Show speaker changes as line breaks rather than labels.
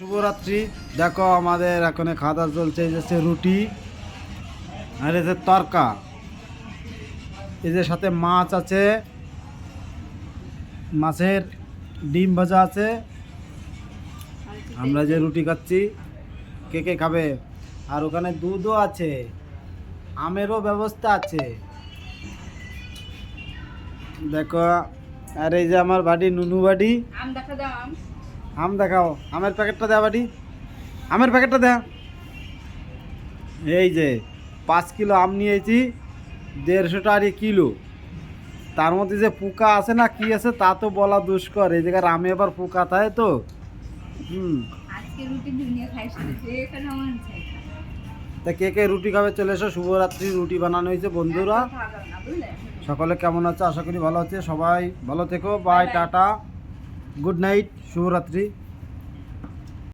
শুভরাত্রি। দেখো আমাদের এখন খাওয়া দাওয়া চলছে, এই যে রুটি আর এই যে তরকা, এই যে সাথে মাছ আছে, মাছের ডিম ভাজা আছে। আমরা যে রুটি খাচ্ছি, কে কে খাবে? আর ওখানে দুধও আছে, আমেরও ব্যবস্থা আছে দেখো। আর এই যে আমার বাড়ি নুনু বাড়ি। আম দেখাও, আমের প্যাকেটটা দেওয়া বাড়ি, আমের প্যাকেটটা দেয়া। এই যে 5 কিলো আম নিয়েছি, 150 টাকা কিলো। তার মধ্যে যে পোকা আছে না কি আছে তা তো বলা দুষ্কর। এই জায়গার আমে আবার পোকা থাকে তো। তা কে কে রুটি খাবে চলে এসো। শুভরাত্রি, রুটি বানানো হয়েছে বন্ধুরা। সকলে কেমন আছে? আশা করি ভালো আছে। সবাই ভালো থেকো। বাই, টাটা, গুড নাইট, শুভরাত্রি।